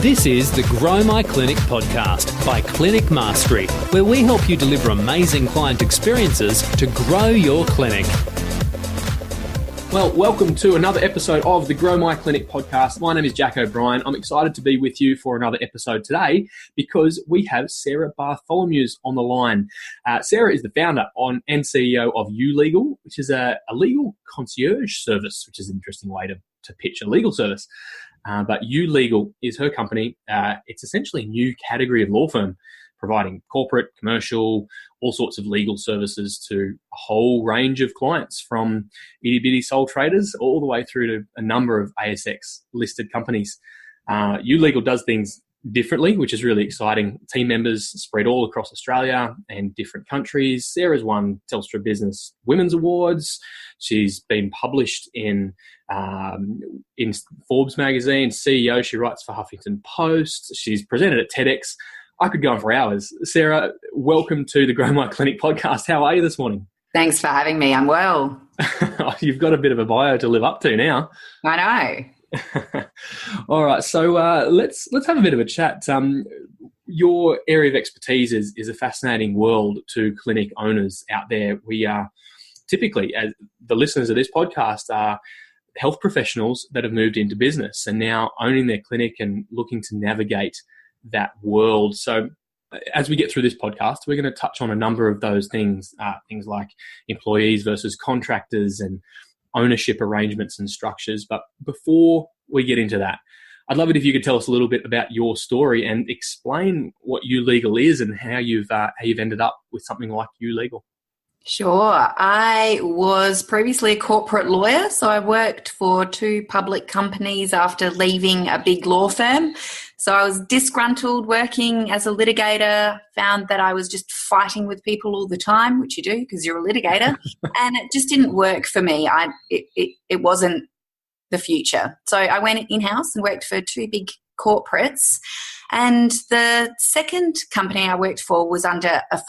This is the Grow My Clinic podcast by Clinic Mastery, where we help you deliver amazing client experiences to grow your clinic. Well, welcome to another episode of the Grow My Clinic podcast. My name is Jack O'Brien. I'm excited to be with you for another episode today because we have Sarah Bartholomeusz on the line. Sarah is the founder and CEO of You Legal, which is a legal concierge service, which is an interesting way to pitch a legal service. But You Legal is her company. It's essentially a new category of law firm providing corporate, commercial, all sorts of legal services to a whole range of clients, from itty-bitty sole traders all the way through to a number of ASX-listed companies. You Legal does things differently, which is really exciting. Team members spread all across Australia and different countries. Sarah's won Telstra Business Women's Awards. She's been published in Forbes magazine, CEO. She writes for Huffington Post. She's presented at TEDx. I could go on for hours. Sarah, welcome to the Grow My Clinic podcast. How are you this morning? Thanks for having me. I'm well. You've got a bit of a bio to live up to now. I know. All right, so let's have a bit of a chat. Your area of expertise is a fascinating world to clinic owners out there. We are typically, as the listeners of this podcast, are health professionals that have moved into business and now owning their clinic and looking to navigate that world. So as we get through this podcast, we're going to touch on a number of those things, things like employees versus contractors and ownership arrangements and structures. But before we get into that, I'd love it if you could tell us a little bit about your story and explain what You Legal is and how you've ended up with something like You Legal. Sure. I was previously a corporate lawyer, so I worked for two public companies after leaving a big law firm. So I was disgruntled working as a litigator, found that I was just fighting with people all the time, which you do because you're a litigator, and it just didn't work for me. It wasn't the future. So I went in-house and worked for two big corporates. And the second company I worked for was under a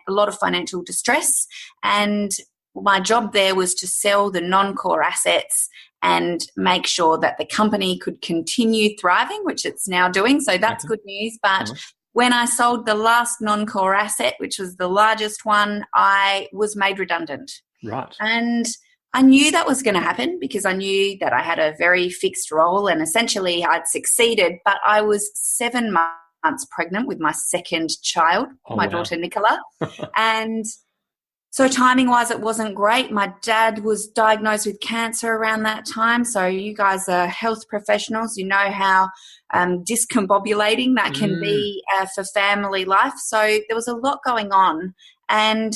lot of financial distress, and my job there was to sell the non-core assets and make sure that the company could continue thriving, which it's now doing. So that's good news. But when I sold the last non-core asset, which was the largest one, I was made redundant. Right. And I knew that was going to happen because I knew that I had a very fixed role and essentially I'd succeeded, but I was 7 months pregnant with my second child, my daughter Nikola. And so timing-wise, it wasn't great. My dad was diagnosed with cancer around that time. So you guys are health professionals. You know how discombobulating that can be for family life. So there was a lot going on. And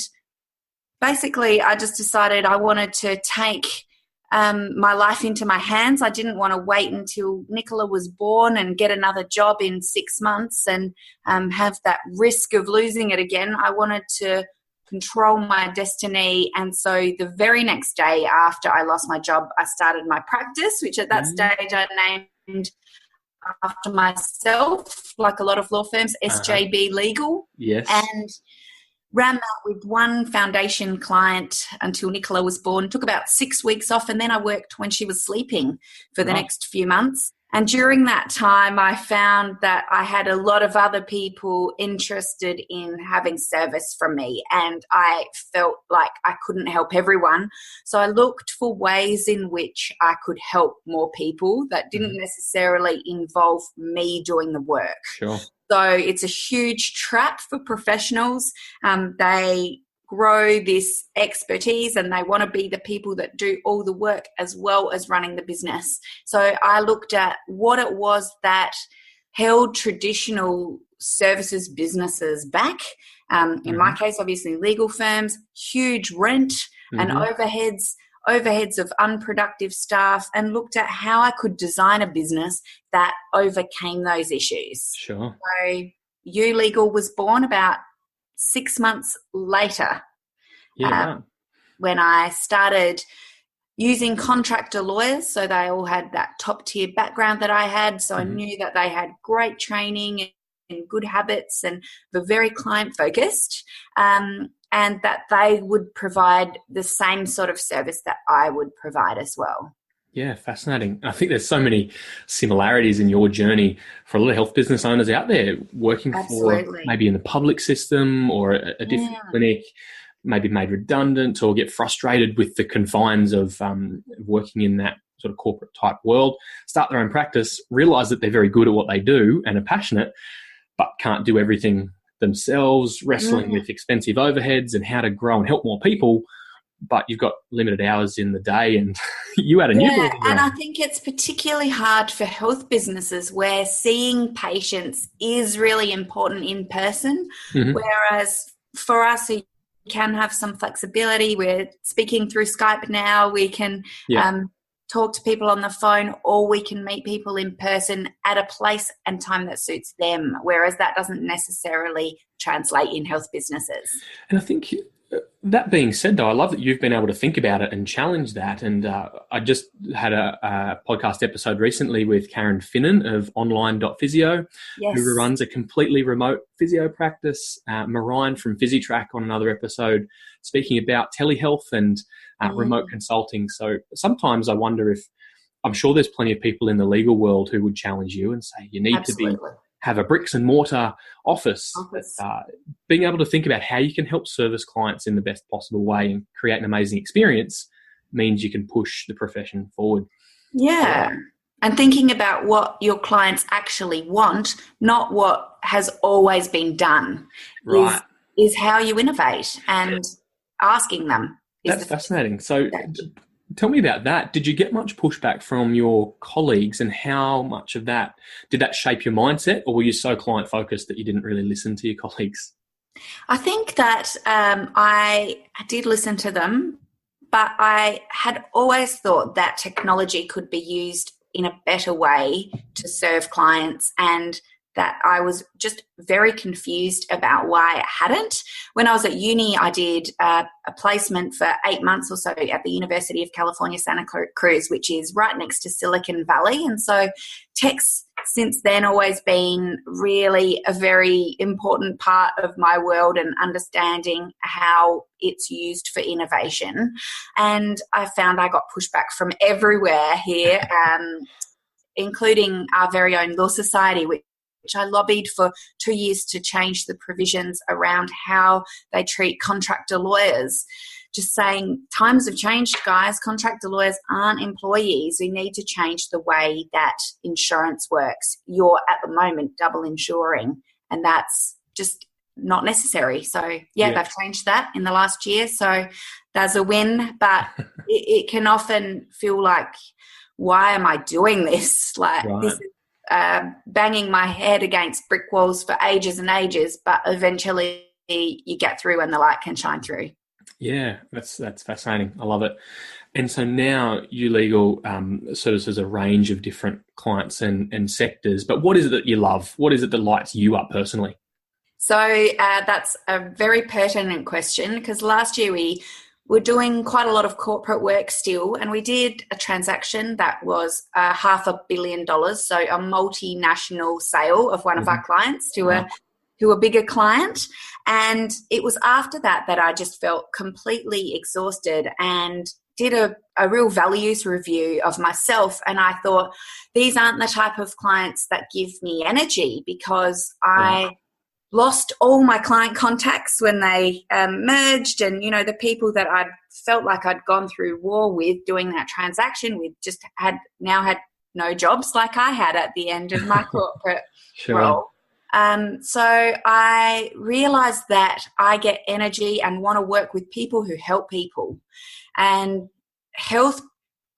basically, I just decided I wanted to take my life into my hands. I didn't want to wait until Nikola was born and get another job in 6 months and have that risk of losing it again. I wanted to control my destiny. And so the very next day after I lost my job, I started my practice, which at that stage I named after myself, like a lot of law firms, SJB Legal. Yes. And ran that with one foundation client until Nikola was born. Took about 6 weeks off, and then I worked when she was sleeping for the next few months. And during that time, I found that I had a lot of other people interested in having service from me, and I felt like I couldn't help everyone. So I looked for ways in which I could help more people that didn't necessarily involve me doing the work. Sure. So it's a huge trap for professionals. They grow this expertise and they want to be the people that do all the work as well as running the business. So I looked at what it was that held traditional services businesses back. In my case, obviously legal firms, huge rent and overheads of unproductive staff, and looked at how I could design a business that overcame those issues. Sure. So You Legal was born about 6 months later, when I started using contractor lawyers. So they all had that top tier background that I had. So I knew that they had great training and good habits and were very client focused, and that they would provide the same sort of service that I would provide as well. Yeah, fascinating. I think there's so many similarities in your journey for a lot of health business owners out there working for Absolutely. maybe in the public system or a different clinic, maybe made redundant or get frustrated with the confines of working in that sort of corporate type world, start their own practice, realize that they're very good at what they do and are passionate, but can't do everything themselves, wrestling with expensive overheads and how to grow and help more people. But you've got limited hours in the day and you had a newborn. And I think it's particularly hard for health businesses where seeing patients is really important in person, whereas for us, we can have some flexibility. We're speaking through Skype now. We can talk to people on the phone, or we can meet people in person at a place and time that suits them, whereas that doesn't necessarily translate in health businesses. And I think that being said, though, I love that you've been able to think about it and challenge that. And I just had a podcast episode recently with Karen Finnan of online.physio, who runs a completely remote physio practice. Marine from PhysiTrack on another episode speaking about telehealth and remote consulting. So sometimes I wonder if, I'm sure there's plenty of people in the legal world who would challenge you and say you need to have a bricks and mortar office. Being able to think about how you can help service clients in the best possible way and create an amazing experience means you can push the profession forward. Yeah. And thinking about what your clients actually want, not what has always been done, is how you innovate, and asking them. That's fascinating. So tell me about that. Did you get much pushback from your colleagues, and how much of that did that shape your mindset, or were you so client focused that you didn't really listen to your colleagues? I think that I did listen to them, but I had always thought that technology could be used in a better way to serve clients, and that I was just very confused about why it hadn't. When I was at uni, I did a placement for 8 months or so at the University of California, Santa Cruz, which is right next to Silicon Valley. And so tech's since then always been really a very important part of my world and understanding how it's used for innovation. And I found I got pushback from everywhere here, including our very own Law Society, which I lobbied for 2 years to change the provisions around how they treat contractor lawyers. Just saying, times have changed, guys. Contractor lawyers aren't employees. We need to change the way that insurance works. You're at the moment double insuring, and that's just not necessary. So, they've changed that in the last year. So there's a win, but it can often feel like, why am I doing this? This is banging my head against brick walls for ages and ages, but eventually you get through and the light can shine through. Yeah, that's fascinating. I love it. And so now You Legal services a range of different clients and sectors, but what is it that you love? What is it that lights you up personally? So that's a very pertinent question, because last year we're doing quite a lot of corporate work still, and we did a transaction that was $500 million, so a multinational sale of one of our clients to a bigger client. And it was after that I just felt completely exhausted and did a real values review of myself. And I thought, these aren't the type of clients that give me energy, because I lost all my client contacts when they merged, and the people that I'd felt like I'd gone through war with doing that transaction with just had no jobs like I had at the end of my corporate role. So I realized that I get energy and want to work with people who help people, and health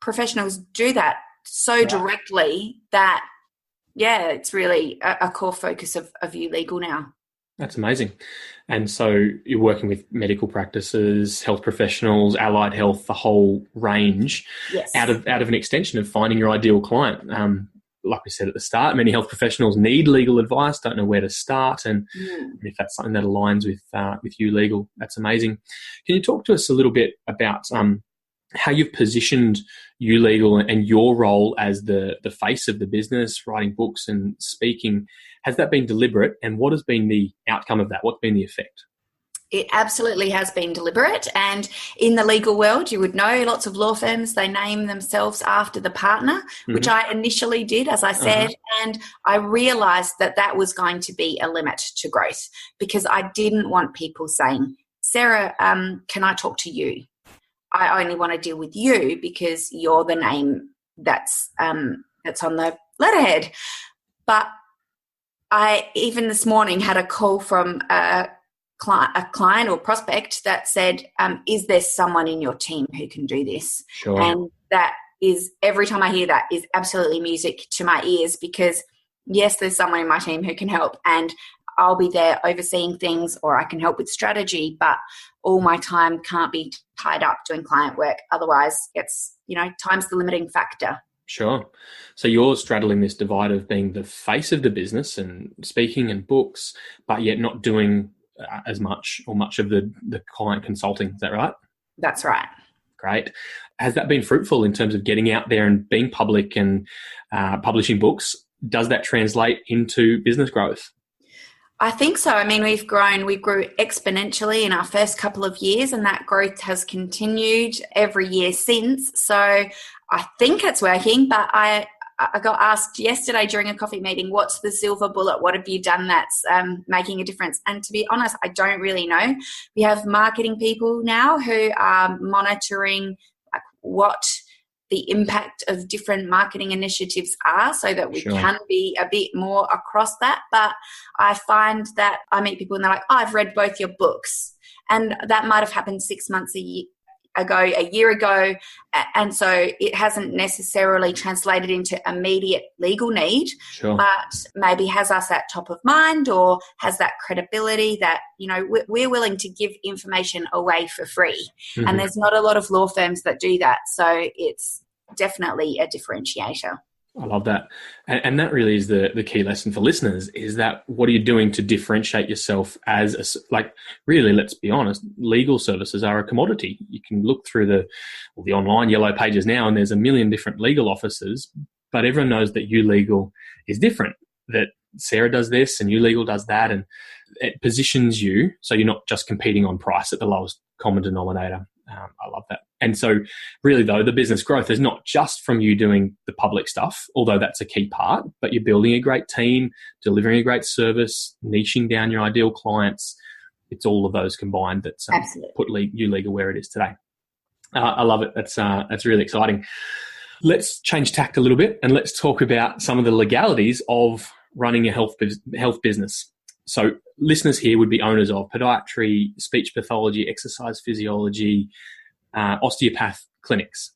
professionals do that so directly that it's really a core focus of You Legal now. That's amazing. And so you're working with medical practices, health professionals, allied health, the whole range, out of an extension of finding your ideal client. Like we said at the start, many health professionals need legal advice, don't know where to start. And if that's something that aligns with You Legal, that's amazing. Can you talk to us a little bit about how you've positioned You Legal and your role as the face of the business, writing books and speaking? Has that been deliberate, and what has been the outcome of that? What's been the effect? It absolutely has been deliberate. And in the legal world, you would know lots of law firms, they name themselves after the partner, which I initially did, as I said. And I realised that that was going to be a limit to growth because I didn't want people saying, Sarah, can I talk to you? I only want to deal with you because you're the name that's on the letterhead. But I, even this morning, had a call from a client or prospect that said, is there someone in your team who can do this? Sure. And that is, every time I hear that, is absolutely music to my ears because, yes, there's someone in my team who can help and I'll be there overseeing things or I can help with strategy, but all my time can't be tied up doing client work. Otherwise, it's, time's the limiting factor. Sure. So you're straddling this divide of being the face of the business and speaking and books, but yet not doing as much or much of the client consulting. Is that right? That's right. Great. Has that been fruitful in terms of getting out there and being public and publishing books? Does that translate into business growth? I think so. I mean, we grew exponentially in our first couple of years and that growth has continued every year since. So I think it's working, but I got asked yesterday during a coffee meeting, what's the silver bullet? What have you done that's making a difference? And to be honest, I don't really know. We have marketing people now who are monitoring what the impact of different marketing initiatives are so that we can be a bit more across that. But I find that I meet people and they're like, I've read both your books. And that might have happened 6 months a year ago. And so it hasn't necessarily translated into immediate legal need, but maybe has us at top of mind or has that credibility that, we're willing to give information away for free. And there's not a lot of law firms that do that. So it's definitely a differentiator. I love that. And that really is the key lesson for listeners is that what are you doing to differentiate yourself as really, let's be honest, legal services are a commodity. You can look through the online yellow pages now and there's a million different legal offices, but everyone knows that You Legal is different, that Sarah does this and You Legal does that, and it positions you so you're not just competing on price at the lowest common denominator. I love that. And so really, though, the business growth is not just from you doing the public stuff, although that's a key part, but you're building a great team, delivering a great service, niching down your ideal clients. It's all of those combined that's put You Legal where it is today. I love it. That's really exciting. Let's change tact a little bit and let's talk about some of the legalities of running a health business. So listeners here would be owners of podiatry, speech pathology, exercise physiology, osteopath clinics.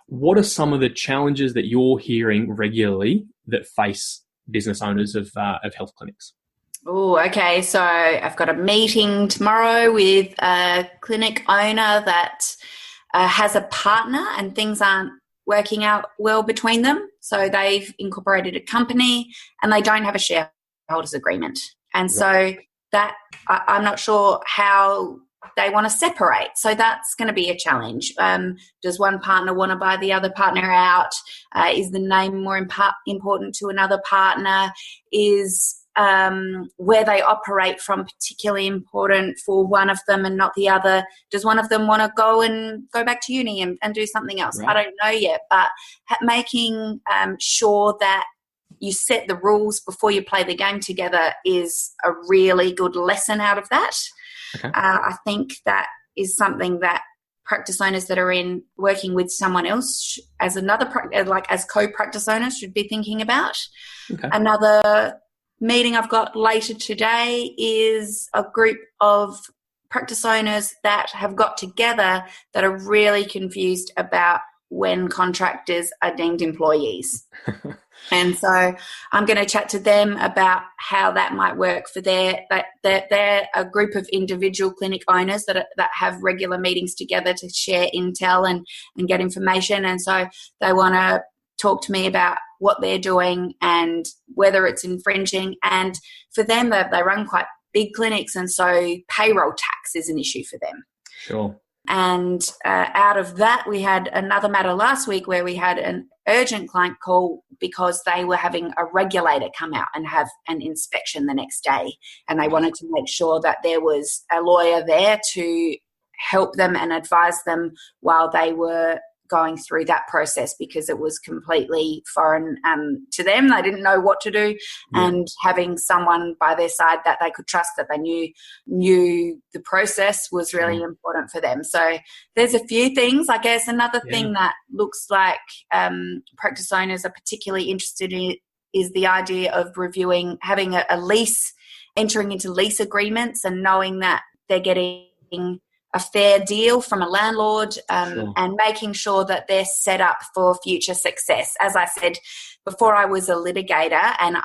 What are some of the challenges that you're hearing regularly that face business owners of health clinics? Oh, okay. So I've got a meeting tomorrow with a clinic owner that has a partner and things aren't working out well between them. So they've incorporated a company and they don't have a shareholders agreement. And so that I'm not sure how they want to separate. So that's going to be a challenge. Does one partner want to buy the other partner out? Is the name more important to another partner? Is where they operate from particularly important for one of them and not the other? Does one of them want to go back to uni and do something else? Right. I don't know yet, but making sure that you set the rules before you play the game together is a really good lesson out of that. Okay. I think that is something that practice owners that are working with someone else as as co-practice owners should be thinking about. Okay. Another meeting I've got later today is a group of practice owners that have got together that are really confused about when contractors are deemed employees. And so I'm going to chat to them about how that might work for they're a group of individual clinic owners that have regular meetings together to share intel and get information. And so they want to talk to me about what they're doing and whether it's infringing. And for them, they run quite big clinics, and so payroll tax is an issue for them. Sure. And out of that, we had another matter last week where we had urgent client call because they were having a regulator come out and have an inspection the next day. And they wanted to make sure that there was a lawyer there to help them and advise them while they were going through that process, because it was completely foreign to them. They didn't know what to do, and having someone by their side that they could trust, that they knew the process, was really important for them. So there's a few things. I guess another thing that looks like practice owners are particularly interested in is the idea of reviewing, having a lease, entering into lease agreements and knowing that they're getting a fair deal from a landlord, and making sure that they're set up for future success. As I said before, I was a litigator, and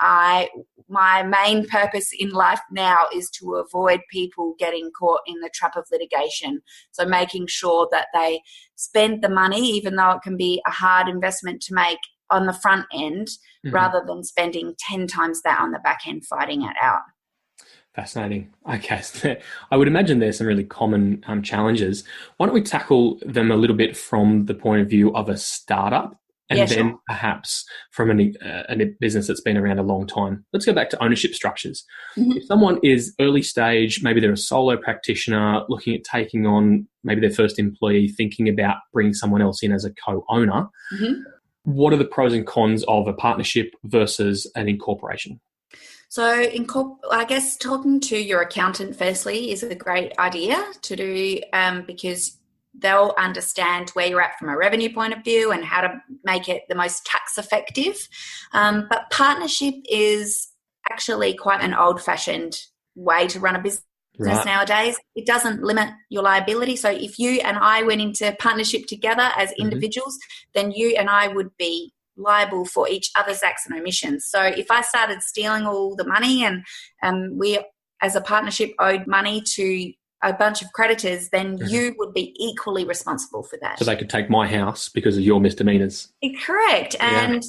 my main purpose in life now is to avoid people getting caught in the trap of litigation. So making sure that they spend the money, even though it can be a hard investment to make on the front end, rather than spending 10 times that on the back end fighting it out. Fascinating. Okay, so I would imagine there's some really common challenges. Why don't we tackle them a little bit from the point of view of a startup, and then perhaps from a business that's been around a long time? Let's go back to ownership structures. If someone is early stage, maybe they're a solo practitioner looking at taking on maybe their first employee, thinking about bringing someone else in as a co-owner, what are the pros and cons of a partnership versus an incorporation? So I guess talking to your accountant firstly is a great idea to do, because they'll understand where you're at from a revenue point of view and how to make it the most tax effective. But partnership is actually quite an old-fashioned way to run a business nowadays. It doesn't limit your liability. So if you and I went into partnership together as individuals, then you and I would be liable for each other's acts and omissions. So if I started stealing all the money and we as a partnership owed money to a bunch of creditors, then you would be equally responsible for that. So they could take my house because of your misdemeanors. Correct. And,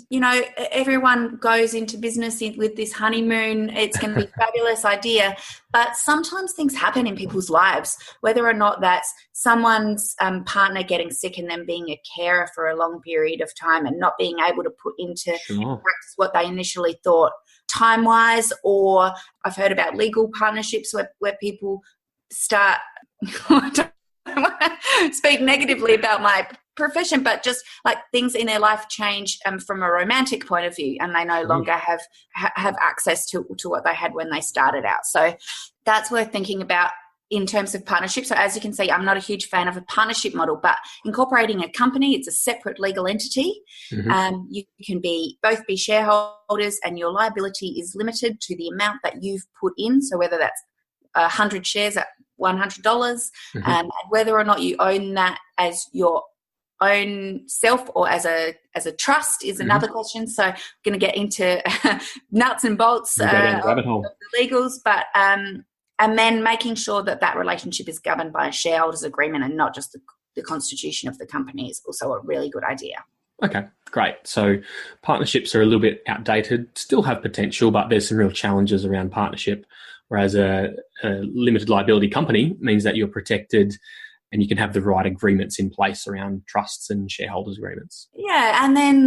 everyone goes into business with this honeymoon. It's going to be a fabulous idea. But sometimes things happen in people's lives, whether or not that's someone's partner getting sick and them being a carer for a long period of time and not being able to put into practice what they initially thought time-wise. Or I've heard about legal partnerships where people start I don't want to speak negatively about my profession, but just like things in their life change from a romantic point of view, and they no longer have access to what they had when they started out. So that's worth thinking about in terms of partnership. So as you can see, I'm not a huge fan of a partnership model, but incorporating a company, it's a separate legal entity. You can both be shareholders, and your liability is limited to the amount that you've put in. So whether that's 100 shares at $100, and whether or not you own that as your own self or as a trust is another question. So I'm going to get into nuts and bolts of the legals, but and then making sure that relationship is governed by a shareholders agreement and not just the constitution of the company is also a really good idea. Okay, great. So partnerships are a little bit outdated, still have potential, but there's some real challenges around partnership. Whereas a limited liability company means that you're protected and you can have the right agreements in place around trusts and shareholders agreements. Yeah, and then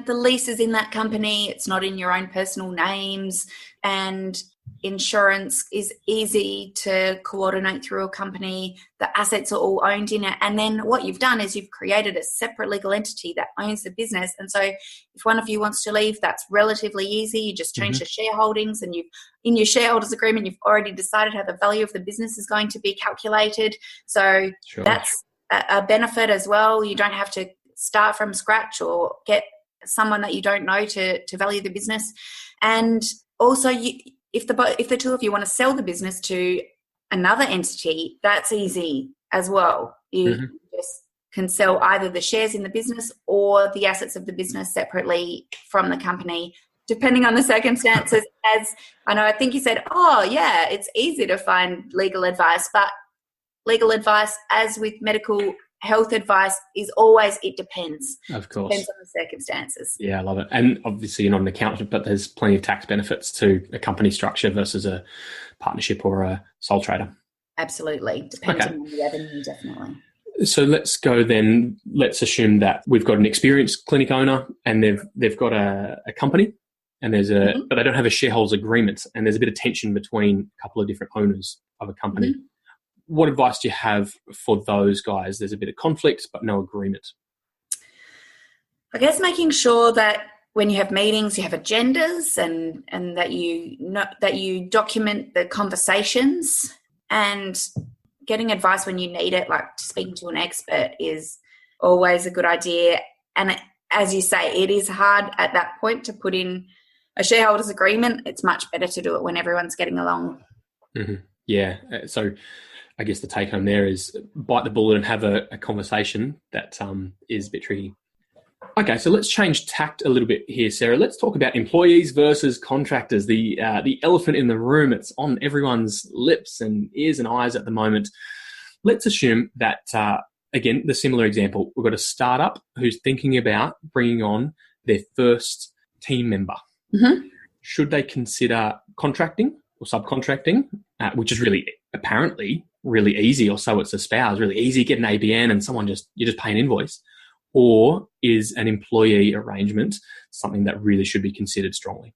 the lease is in that company. It's not in your own personal names, and insurance is easy to coordinate through a company. The assets are all owned in it. And then what you've done is you've created a separate legal entity that owns the business. And so if one of you wants to leave, that's relatively easy. You just change the shareholdings, and in your shareholders agreement, you've already decided how the value of the business is going to be calculated. So that's a benefit as well. You don't have to start from scratch or get someone that you don't know to value the business. And also, if the two of you want to sell the business to another entity, that's easy as well. You just can sell either the shares in the business or the assets of the business separately from the company, depending on the circumstances. As I know, I think you said, it's easy to find legal advice, but legal advice, as with medical health advice, is always, it depends. Of course. Depends on the circumstances. Yeah, I love it. And obviously you're not an accountant, but there's plenty of tax benefits to a company structure versus a partnership or a sole trader. Absolutely. Depending on the revenue, definitely. So let's go then. Let's assume that we've got an experienced clinic owner and they've got a company and but they don't have a shareholders agreement and there's a bit of tension between a couple of different owners of a company. Mm-hmm. What advice do you have for those guys? There's a bit of conflict but no agreement. I guess making sure that when you have meetings, you have agendas and that you document the conversations, and getting advice when you need it, like speaking to an expert, is always a good idea. And as you say, it is hard at that point to put in a shareholders agreement. It's much better to do it when everyone's getting along. Mm-hmm. Yeah. So I guess the take home there is bite the bullet and have a conversation that is a bit tricky. Okay, so let's change tact a little bit here, Sarah. Let's talk about employees versus contractors, the elephant in the room. It's on everyone's lips and ears and eyes at the moment. Let's assume that, again, the similar example, we've got a startup who's thinking about bringing on their first team member. Mm-hmm. Should they consider contracting or subcontracting, which is really apparently really easy, or so it's espoused, really easy, get an ABN and you just pay an invoice? Or is an employee arrangement something that really should be considered strongly?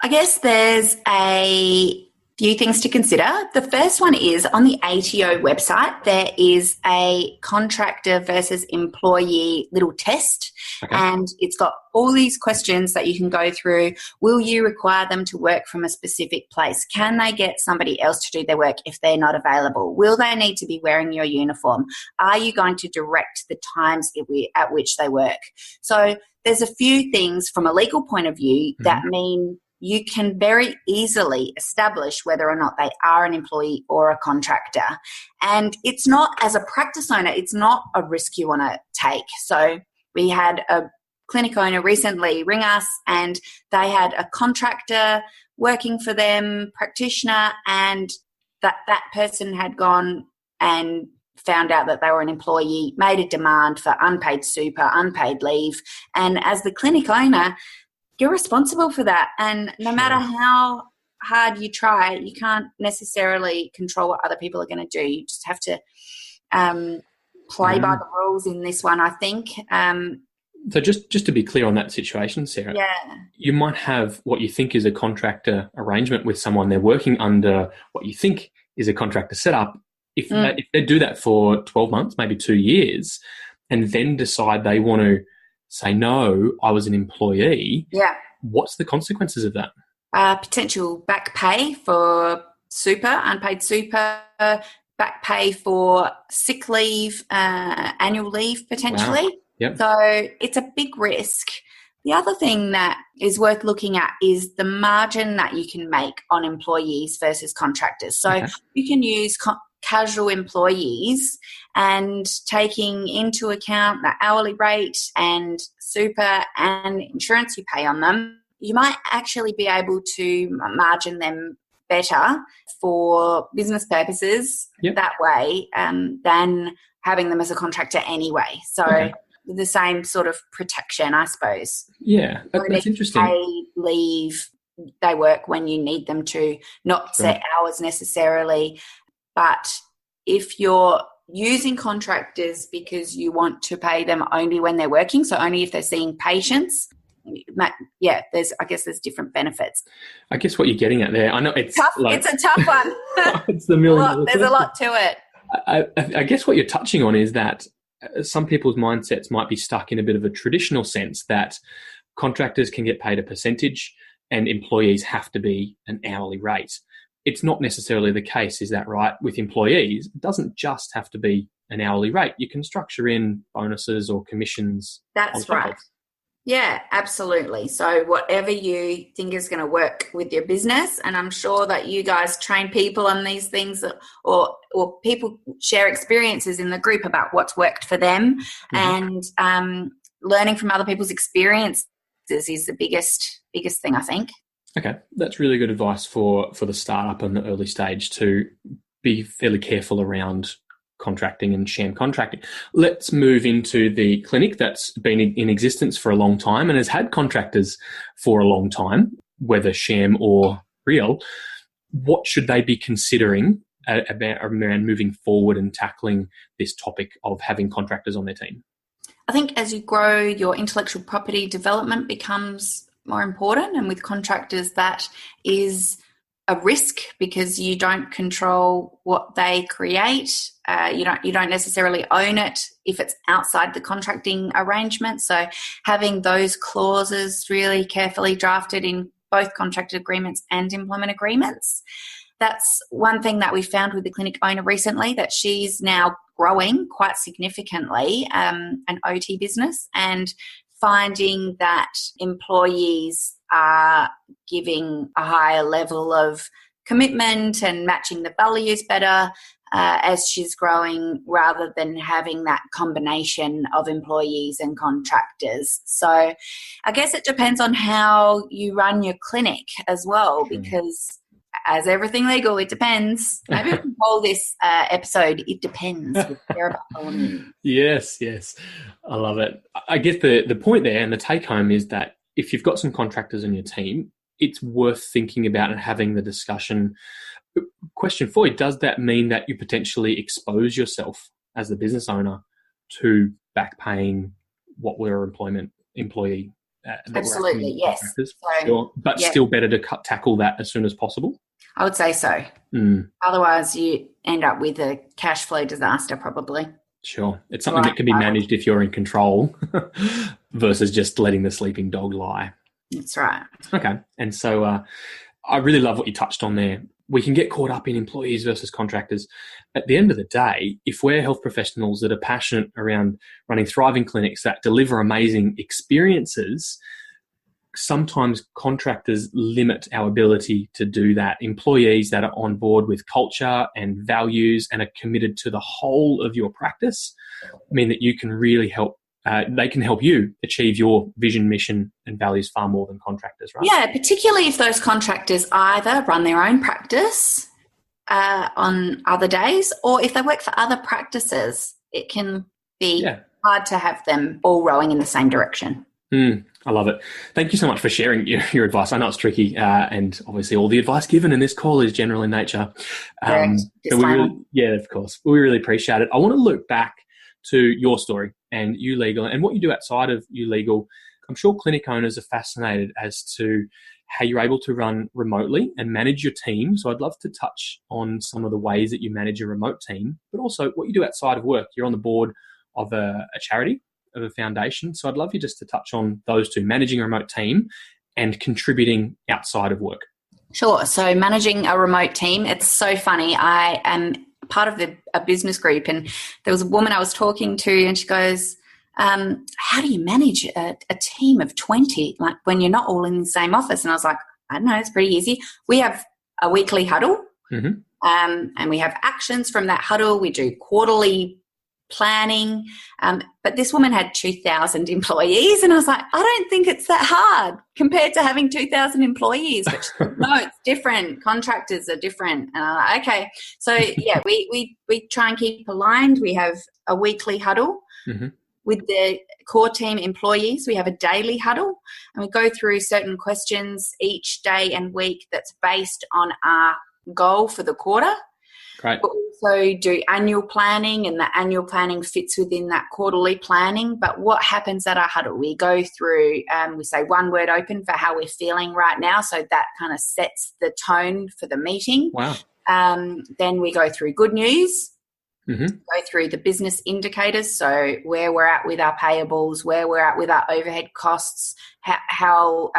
I guess there's a few things to consider. The first one is on the ATO website, there is a contractor versus employee little test. Okay. And it's got all these questions that you can go through. Will you require them to work from a specific place? Can they get somebody else to do their work if they're not available? Will they need to be wearing your uniform? Are you going to direct the times at which they work? So there's a few things from a legal point of view that mean you can very easily establish whether or not they are an employee or a contractor. And it's not, as a practice owner, it's not a risk you want to take. So we had a clinic owner recently ring us and they had a contractor working for them, practitioner, and that person had gone and found out that they were an employee, made a demand for unpaid super, unpaid leave. And as the clinic owner, you're responsible for that. And no matter how hard you try, you can't necessarily control what other people are going to do. You just have to play by the rules in this one, I think. So just to be clear on that situation, Sarah, you might have what you think is a contractor arrangement with someone. They're working under what you think is a contractor setup. If they do that for 12 months, maybe 2 years, and then decide they want to say, no, I was an employee, what's the consequences of that? Potential back pay for super, unpaid super, back pay for sick leave, annual leave potentially. Wow. Yep. So it's a big risk. The other thing that is worth looking at is the margin that you can make on employees versus contractors. So you can use casual employees and taking into account the hourly rate and super and insurance you pay on them, you might actually be able to margin them better for business purposes that way than having them as a contractor anyway. So the same sort of protection, I suppose. Yeah, that's interesting. Paid leave, they work when you need them to, not set hours necessarily. But if you're using contractors because you want to pay them only when they're working, so only if they're seeing patients, there's different benefits. I guess what you're getting at there, I know it's tough. It's a tough one. It's the million. There's a lot to it. I guess what you're touching on is that some people's mindsets might be stuck in a bit of a traditional sense that contractors can get paid a percentage and employees have to be an hourly rate. It's not necessarily the case, is that right? With employees, it doesn't just have to be an hourly rate. You can structure in bonuses or commissions. That's right. Yeah, absolutely. So whatever you think is going to work with your business, and I'm sure that you guys train people on these things, or people share experiences in the group about what's worked for them, and learning from other people's experiences is the biggest thing, I think. Okay, that's really good advice for the startup and the early stage to be fairly careful around contracting and sham contracting. Let's move into the clinic that's been in existence for a long time and has had contractors for a long time, whether sham or real. What should they be considering around moving forward and tackling this topic of having contractors on their team? I think as you grow, your intellectual property development becomes more important, and with contractors that is a risk because you don't control what they create. You don't necessarily own it if it's outside the contracting arrangement. So having those clauses really carefully drafted in both contract agreements and employment agreements. That's one thing that we found with the clinic owner recently, that she's now growing quite significantly, an OT business, and finding that employees are giving a higher level of commitment and matching the values better as she's growing, rather than having that combination of employees and contractors. So I guess it depends on how you run your clinic as well, because as everything legal, it depends. Maybe we can call this episode "It Depends" with Sarah Bartholomeusz. Yes. I love it. I guess the point there and the take home is that if you've got some contractors on your team, it's worth thinking about and having the discussion. Question for you, does that mean that you potentially expose yourself as the business owner to back paying what were employee? Absolutely, yes. So, sure. But still better to tackle that as soon as possible? I would say so. Otherwise, you end up with a cash flow disaster probably. Sure. It's something that can be managed if you're in control versus just letting the sleeping dog lie. That's right. Okay. And so I really love what you touched on there. We can get caught up in employees versus contractors. At the end of the day, if we're health professionals that are passionate around running thriving clinics that deliver amazing experiences, sometimes contractors limit our ability to do that. Employees that are on board with culture and values and are committed to the whole of your practice mean that you can really help. They can help you achieve your vision, mission, and values far more than contractors, right? Yeah, particularly if those contractors either run their own practice on other days, or if they work for other practices, it can be hard to have them all rowing in the same direction. I love it. Thank you so much for sharing your advice. I know it's tricky, and obviously all the advice given in this call is general in nature. Of course. We really appreciate it. I want to look back to your story and You Legal and what you do outside of You Legal. I'm sure clinic owners are fascinated as to how you're able to run remotely and manage your team. So I'd love to touch on some of the ways that you manage a remote team, but also what you do outside of work. You're on the board of a charity, of a foundation. So I'd love you just to touch on those two, managing a remote team and contributing outside of work. Sure. So managing a remote team, it's so funny. I am part of a business group, and there was a woman I was talking to, and she goes, how do you manage a team of 20, like when you're not all in the same office? And I was like, I don't know, it's pretty easy. We have a weekly huddle, and we have actions from that huddle. We do quarterly planning, but this woman had 2,000 employees, and I was like, I don't think it's that hard compared to having 2,000 employees. Which, no, it's different. Contractors are different. And I'm like, okay, so we try and keep aligned. We have a weekly huddle with the core team employees. We have a daily huddle, and we go through certain questions each day and week that's based on our goal for the quarter. Great. We also do annual planning, and the annual planning fits within that quarterly planning. But what happens at our huddle? We go through, we say one word open for how we're feeling right now. So that kind of sets the tone for the meeting. Wow. Then we go through good news, go through the business indicators. So where we're at with our payables, where we're at with our overhead costs, how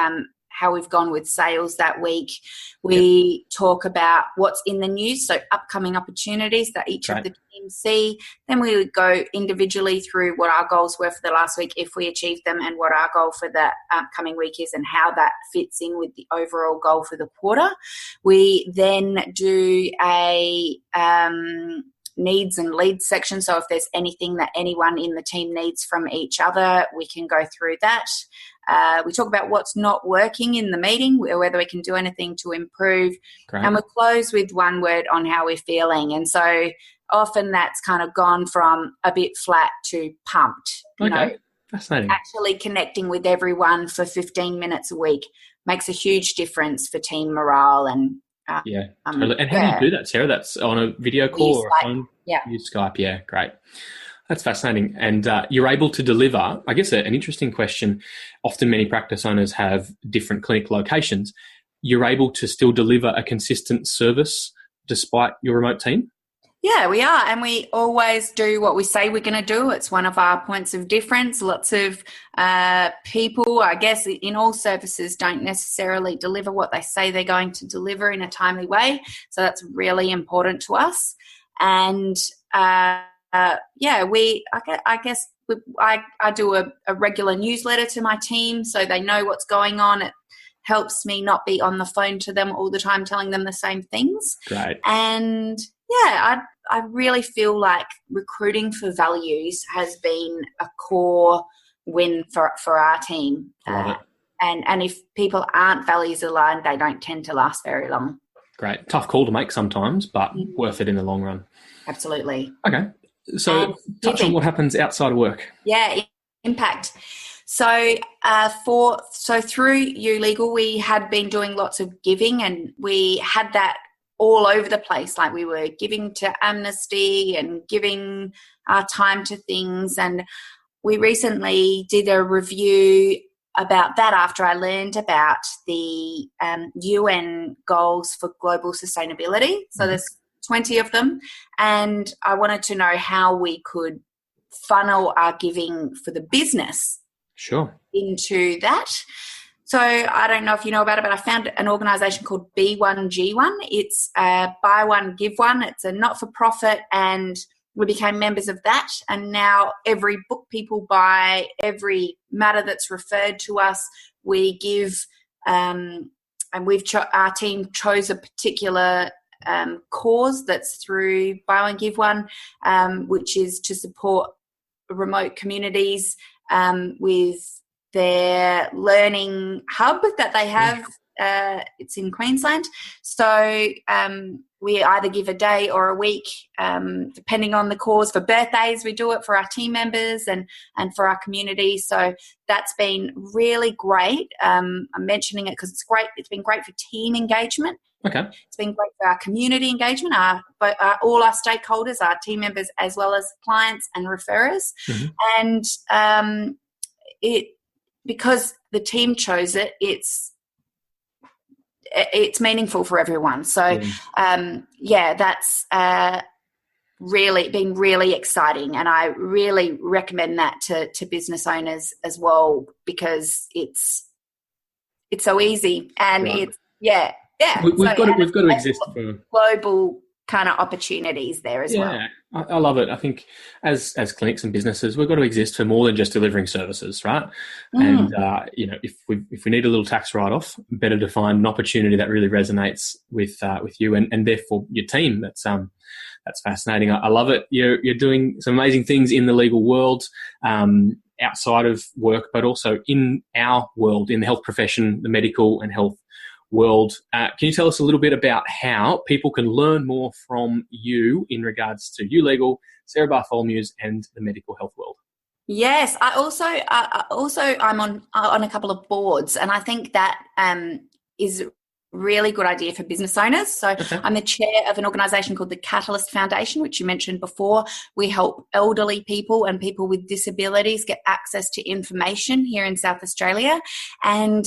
we've gone with sales that week. We talk about what's in the news, so upcoming opportunities that each of the teams see. Then we would go individually through what our goals were for the last week, if we achieved them, and what our goal for the upcoming week is, and how that fits in with the overall goal for the quarter. We then do a needs and leads section. So if there's anything that anyone in the team needs from each other, we can go through that. We talk about what's not working in the meeting, whether we can do anything to improve. Great. And we close with one word on how we're feeling. And so often that's kind of gone from a bit flat to pumped. Okay, fascinating. Actually connecting with everyone for 15 minutes a week makes a huge difference for team morale and Yeah, totally. And how do you do that, Sarah? That's on a video call or a phone? Yeah. Use Skype. Yeah, great. That's fascinating. And you're able to deliver, I guess, an interesting question. Often many practice owners have different clinic locations. You're able to still deliver a consistent service despite your remote team? Yeah, we are. And we always do what we say we're going to do. It's one of our points of difference. Lots of people, I guess, in all services don't necessarily deliver what they say they're going to deliver in a timely way. So that's really important to us. And I do a regular newsletter to my team so they know what's going on. It helps me not be on the phone to them all the time telling them the same things. Great. And yeah, I really feel like recruiting for values has been a core win for our team. Love it. And if people aren't values aligned, they don't tend to last very long. Great. Tough call to make sometimes, but worth it in the long run. Absolutely. Okay. So touch on what happens outside of work. Yeah, impact. So through You Legal, we had been doing lots of giving, and we had that all over the place. Like we were giving to Amnesty and giving our time to things. And we recently did a review about that after I learned about the UN goals for global sustainability. So there's 20 of them. And I wanted to know how we could funnel our giving for the business into that. So I don't know if you know about it, but I found an organisation called B1G1. It's Buy One, Give One. It's a not-for-profit, and we became members of that. And now every book people buy, every matter that's referred to us, we give. And our team chose a particular cause that's through Buy One, Give One, which is to support remote communities with their learning hub that they have. It's in Queensland. So we either give a day or a week, depending on the cause. For birthdays, we do it for our team members and for our community. So that's been really great. I'm mentioning it because it's great. It's been great for team engagement. Okay. It's been great for our community engagement, all our stakeholders, our team members, as well as clients and referrers. And because the team chose it, it's meaningful for everyone. So, that's really been really exciting, and I really recommend that to business owners as well, because it's so easy and it's we've got to exist for global kind of opportunities there as well. Yeah, I love it. I think as clinics and businesses, we've got to exist for more than just delivering services, right? And if we need a little tax write-off, better to find an opportunity that really resonates with you and therefore your team. That's fascinating. I love it. You're doing some amazing things in the legal world, outside of work, but also in our world, in the health profession, the medical and health world. Can you tell us a little bit about how people can learn more from you in regards to You Legal, Sarah Bartholomeusz, and the medical health world? Yes, I'm on a couple of boards, and I think that is really good idea for business owners. So I'm the chair of an organisation called the Catalyst Foundation, which you mentioned before. We help elderly people and people with disabilities get access to information here in South Australia. And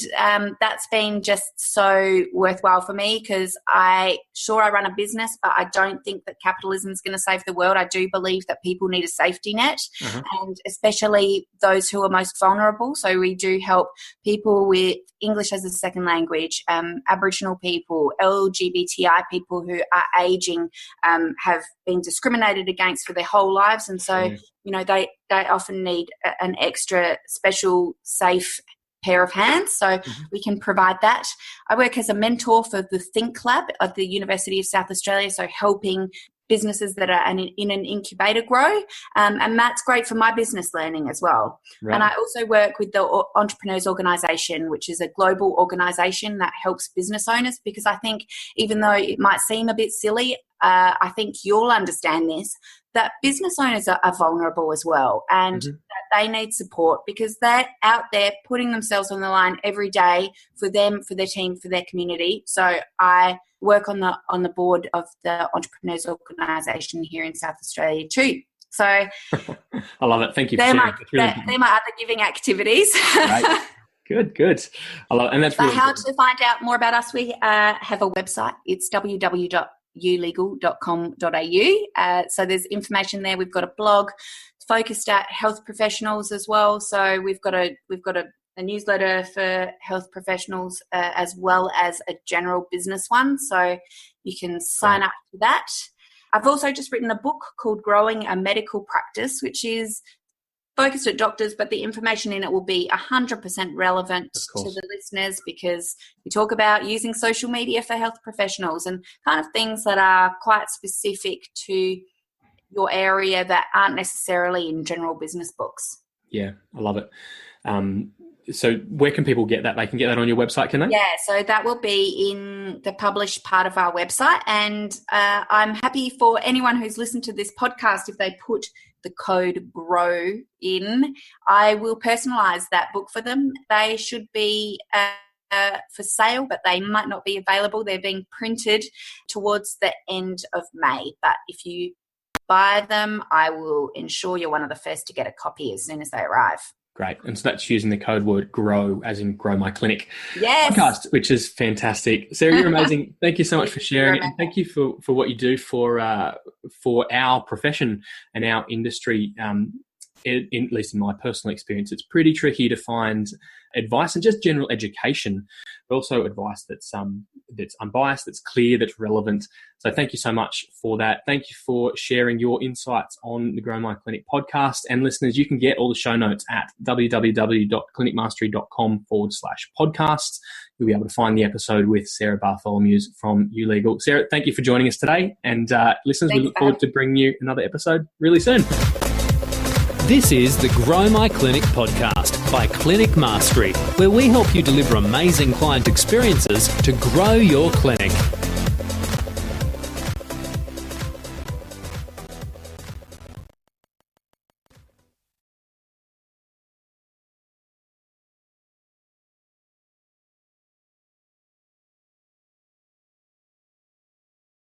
that's been just so worthwhile for me, because I run a business, but I don't think that capitalism is going to save the world. I do believe that people need a safety net, and especially those who are most vulnerable. So we do help people with English as a second language, Aboriginal people, LGBTI people who are aging, have been discriminated against for their whole lives, and so they often need an extra special safe pair of hands. So we can provide that. I work as a mentor for the Think Lab of the University of South Australia, so helping businesses that are in an incubator grow, and that's great for my business learning as well. Right. And I also work with the Entrepreneurs Organisation, which is a global organisation that helps business owners, because I think even though it might seem a bit silly, I think you'll understand this, that business owners are vulnerable as well, and that they need support because they're out there putting themselves on the line every day for them, for their team, for their community. So I work on the board of the Entrepreneurs Organisation here in South Australia too. So I love it. Thank you for sharing. They're my other giving activities. Right. Good. I love it. And that's really how to find out more about us, we have a website. It's www.ulegal.com.au. So there's information there. We've got a blog focused at health professionals as well. So we've got a newsletter for health professionals as well as a general business one. So you can sign up to that. I've also just written a book called Growing a Medical Practice, which is focused at doctors, but the information in it will be 100% relevant to the listeners because we talk about using social media for health professionals and kind of things that are quite specific to your area that aren't necessarily in general business books. Yeah, I love it. So where can people get that? They can get that on your website, can they? Yeah, so that will be in the published part of our website. And I'm happy for anyone who's listened to this podcast, if they put the code GROW in, I will personalise that book for them. They should be for sale, but they might not be available. They're being printed towards the end of May. But if you buy them, I will ensure you're one of the first to get a copy as soon as they arrive. Great. And so that's using the code word GROW, as in Grow My Clinic podcast, which is fantastic. Sarah, you're amazing. Thank you so much for sharing. And thank you for what you do for our profession and our industry. At least in my personal experience, it's pretty tricky to find advice and just general education, but also advice that's unbiased, that's clear, that's relevant. So thank you so much for that. Thank you for sharing your insights on the Grow My Clinic podcast. And listeners, you can get all the show notes at www.clinicmastery.com/podcasts. You'll be able to find the episode with Sarah Bartholomeusz from You Legal. Sarah, thank you for joining us today. And listeners, we look forward to bringing you another episode really soon. This is the Grow My Clinic podcast by Clinic Mastery, where we help you deliver amazing client experiences to grow your clinic.